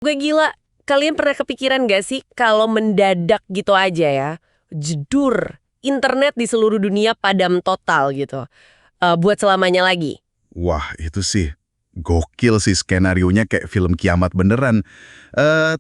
Gue gila, kalian pernah kepikiran gak sih kalau mendadak gitu aja ya, jedur, internet di seluruh dunia padam total gitu, buat selamanya lagi. Wah, itu sih gokil sih skenarionya kayak film kiamat beneran.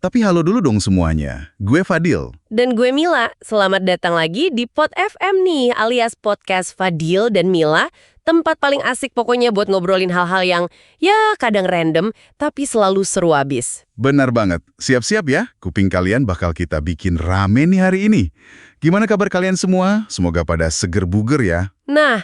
Tapi halo dulu dong semuanya. Gue Fadil. Dan gue Mila, selamat datang lagi di Pod FM nih, alias podcast Fadil dan Mila, tempat paling asik pokoknya buat ngobrolin hal-hal yang ya kadang random, tapi selalu seru abis. Benar banget. Siap-siap ya, kuping kalian bakal kita bikin rame nih hari ini. Gimana kabar kalian semua? Semoga pada seger buger ya. Nah,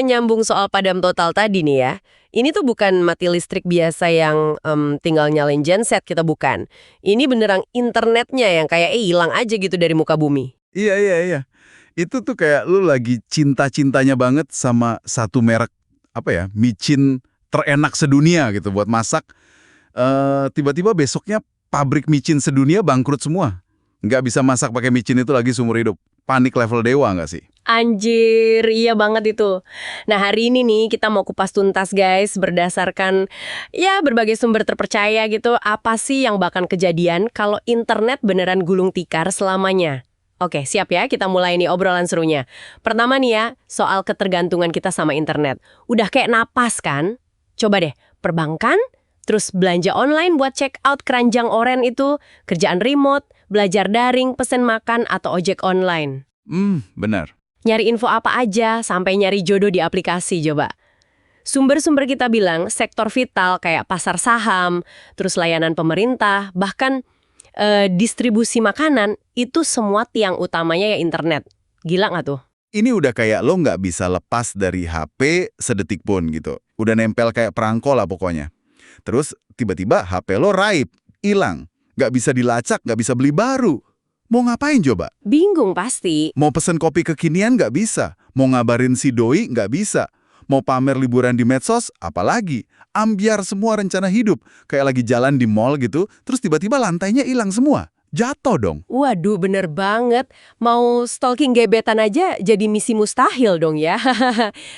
nyambung soal padam total tadi nih ya. Ini tuh bukan mati listrik biasa yang tinggal nyalain genset, kita bukan. Ini beneran internetnya yang kayak hilang aja gitu dari muka bumi. Iya. Itu tuh kayak lu lagi cinta-cintanya banget sama satu merek, micin terenak sedunia gitu buat masak. Tiba-tiba besoknya pabrik micin sedunia bangkrut semua. Nggak bisa masak pakai micin itu lagi seumur hidup. Panik level dewa nggak sih? Anjir, iya banget itu. Nah, hari ini nih kita mau kupas tuntas guys, berdasarkan ya berbagai sumber terpercaya gitu, apa sih yang bakal kejadian kalau internet beneran gulung tikar selamanya. Oke, siap ya, kita mulai nih obrolan serunya. Pertama nih ya, soal ketergantungan kita sama internet. Udah kayak napas kan? Coba deh, perbankan, terus belanja online buat check out keranjang oren itu, kerjaan remote, belajar daring, pesen makan, atau ojek online. Benar. Nyari info apa aja, sampai nyari jodoh di aplikasi coba. Sumber-sumber kita bilang sektor vital kayak pasar saham, terus layanan pemerintah, bahkan distribusi makanan, itu semua tiang utamanya ya internet. Gila nggak tuh? Ini udah kayak lo nggak bisa lepas dari HP sedetik pun gitu. Udah nempel kayak perangko lah pokoknya. Terus tiba-tiba HP lo raib, hilang. Nggak bisa dilacak, nggak bisa beli baru. Mau ngapain coba? Bingung pasti. Mau pesen kopi kekinian nggak bisa. Mau ngabarin si doi nggak bisa. Mau pamer liburan di medsos, apalagi. Ambiar semua rencana hidup. Kayak lagi jalan di mall gitu, terus tiba-tiba lantainya hilang semua. Jatuh dong. Waduh, bener banget. Mau stalking gebetan aja jadi misi mustahil dong ya.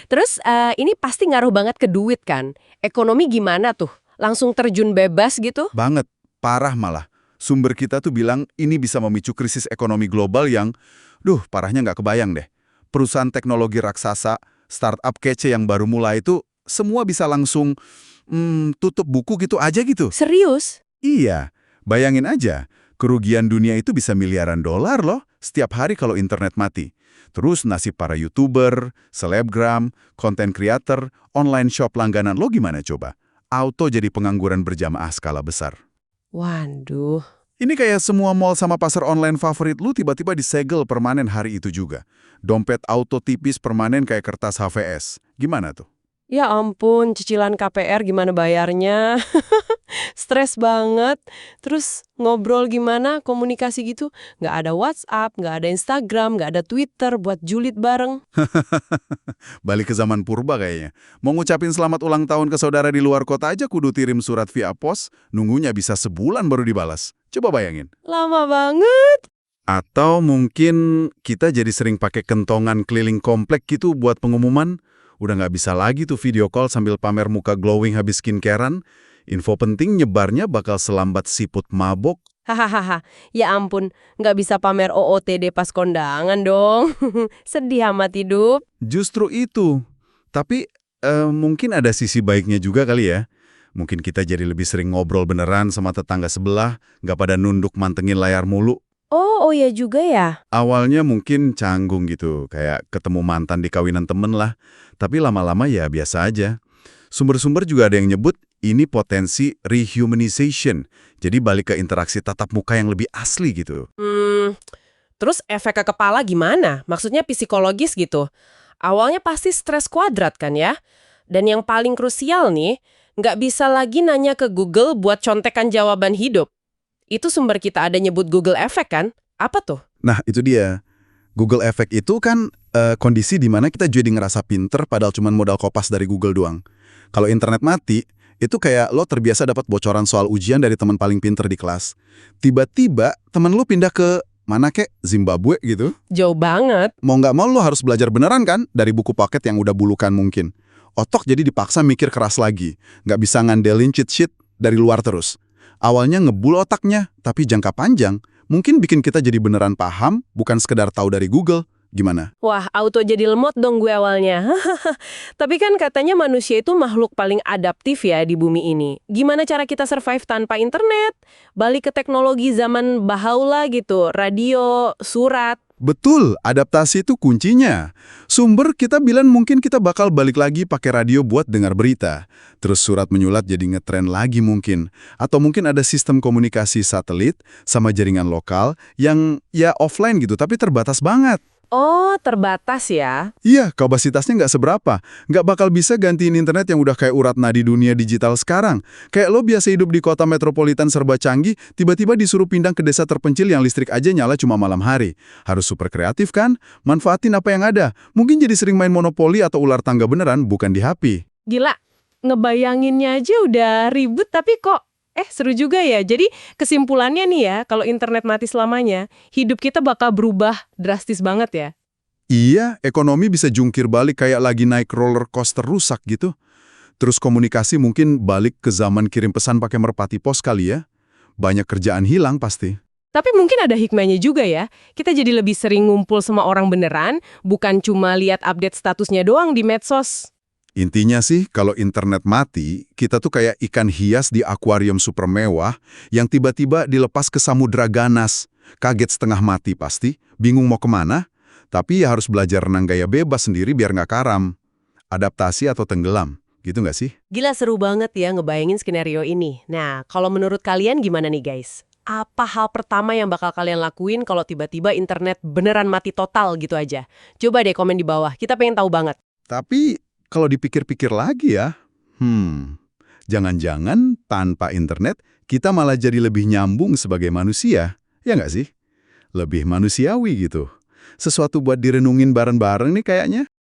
Terus ini pasti ngaruh banget ke duit kan? Ekonomi gimana tuh? Langsung terjun bebas gitu? Banget. Parah malah. Sumber kita tuh bilang ini bisa memicu krisis ekonomi global yang, parahnya nggak kebayang deh. Perusahaan teknologi raksasa, startup kece yang baru mulai itu, semua bisa langsung tutup buku gitu aja gitu. Serius? Iya, bayangin aja, kerugian dunia itu bisa miliaran dolar loh setiap hari kalau internet mati. Terus nasib para YouTuber, selebgram, content creator, online shop langganan lo gimana coba? Auto jadi pengangguran berjamaah skala besar. Waduh. Ini kayak semua mall sama pasar online favorit lu tiba-tiba disegel permanen hari itu juga. Dompet auto tipis permanen kayak kertas HVS. Gimana tuh? Ya ampun, cicilan KPR gimana bayarnya? Stres banget. Terus ngobrol gimana, komunikasi gitu? Nggak ada WhatsApp, nggak ada Instagram, nggak ada Twitter buat julid bareng. Balik ke zaman purba kayaknya. Mau ngucapin selamat ulang tahun ke saudara di luar kota aja kudu kirim surat via pos, nunggunya bisa sebulan baru dibalas. Coba bayangin. Lama banget. Atau mungkin kita jadi sering pakai kentongan keliling komplek gitu buat pengumuman. Udah nggak bisa lagi tuh video call sambil pamer muka glowing habis skincarean. Info penting nyebarnya bakal selambat siput mabok. Hahaha, ya ampun, nggak bisa pamer OOTD pas kondangan dong. Sedih amat hidup. Justru itu. Tapi mungkin ada sisi baiknya juga kali ya. Mungkin kita jadi lebih sering ngobrol beneran sama tetangga sebelah, nggak pada nunduk mantengin layar mulu. Oh ya juga ya. Awalnya mungkin canggung gitu, kayak ketemu mantan di kawinan temen lah. Tapi lama-lama ya biasa aja. Sumber-sumber juga ada yang nyebut ini potensi rehumanization. Jadi balik ke interaksi tatap muka yang lebih asli gitu. Terus efek ke kepala gimana? Maksudnya psikologis gitu. Awalnya pasti stres kuadrat kan ya? Dan yang paling krusial nih, nggak bisa lagi nanya ke Google buat contekan jawaban hidup. Itu sumber kita ada nyebut Google Effect kan? Apa tuh? Nah, itu dia. Google Effect itu kan kondisi di mana kita jadi ngerasa pinter padahal cuma modal kopas dari Google doang. Kalau internet mati, itu kayak lo terbiasa dapat bocoran soal ujian dari teman paling pinter di kelas. Tiba-tiba teman lo pindah ke mana kek? Zimbabwe gitu. Jauh banget. Mau nggak mau lo harus belajar beneran kan dari buku paket yang udah bulukan mungkin. Otak jadi dipaksa mikir keras lagi. Nggak bisa ngandelin cheat sheet dari luar terus. Awalnya ngebul otaknya, tapi jangka panjang mungkin bikin kita jadi beneran paham, bukan sekedar tahu dari Google. Gimana? Wah, auto jadi lemot dong gue awalnya. Tapi kan katanya manusia itu makhluk paling adaptif ya di bumi ini. Gimana cara kita survive tanpa internet? Balik ke teknologi zaman bahula gitu, radio, surat. Betul, adaptasi itu kuncinya. Sumber kita bilang mungkin kita bakal balik lagi pakai radio buat dengar berita. Terus surat menyulat jadi ngetren lagi mungkin. Atau mungkin ada sistem komunikasi satelit sama jaringan lokal yang ya offline gitu, tapi terbatas banget. Oh, terbatas ya. Iya, kapasitasnya nggak seberapa. Nggak bakal bisa gantiin internet yang udah kayak urat nadi dunia digital sekarang. Kayak lo biasa hidup di kota metropolitan serba canggih, tiba-tiba disuruh pindah ke desa terpencil yang listrik aja nyala cuma malam hari. Harus super kreatif kan? Manfaatin apa yang ada. Mungkin jadi sering main monopoli atau ular tangga beneran, bukan di HP. Gila, ngebayanginnya aja udah ribet tapi kok seru juga ya. Jadi kesimpulannya nih ya, kalau internet mati selamanya, hidup kita bakal berubah drastis banget ya. Iya, ekonomi bisa jungkir balik kayak lagi naik roller coaster rusak gitu. Terus komunikasi mungkin balik ke zaman kirim pesan pakai merpati pos kali ya. Banyak kerjaan hilang pasti. Tapi mungkin ada hikmahnya juga ya. Kita jadi lebih sering ngumpul sama orang beneran, bukan cuma lihat update statusnya doang di medsos. Intinya sih, kalau internet mati, kita tuh kayak ikan hias di akuarium super mewah yang tiba-tiba dilepas ke samudra ganas. Kaget setengah mati pasti, bingung mau kemana, tapi ya harus belajar renang gaya bebas sendiri biar nggak karam. Adaptasi atau tenggelam, gitu nggak sih? Gila seru banget ya ngebayangin skenario ini. Nah, kalau menurut kalian gimana nih guys? Apa hal pertama yang bakal kalian lakuin kalau tiba-tiba internet beneran mati total gitu aja? Coba deh komen di bawah, kita pengen tahu banget. Tapi kalau dipikir-pikir lagi ya, jangan-jangan tanpa internet kita malah jadi lebih nyambung sebagai manusia, ya nggak sih? Lebih manusiawi gitu. Sesuatu buat direnungin bareng-bareng nih kayaknya.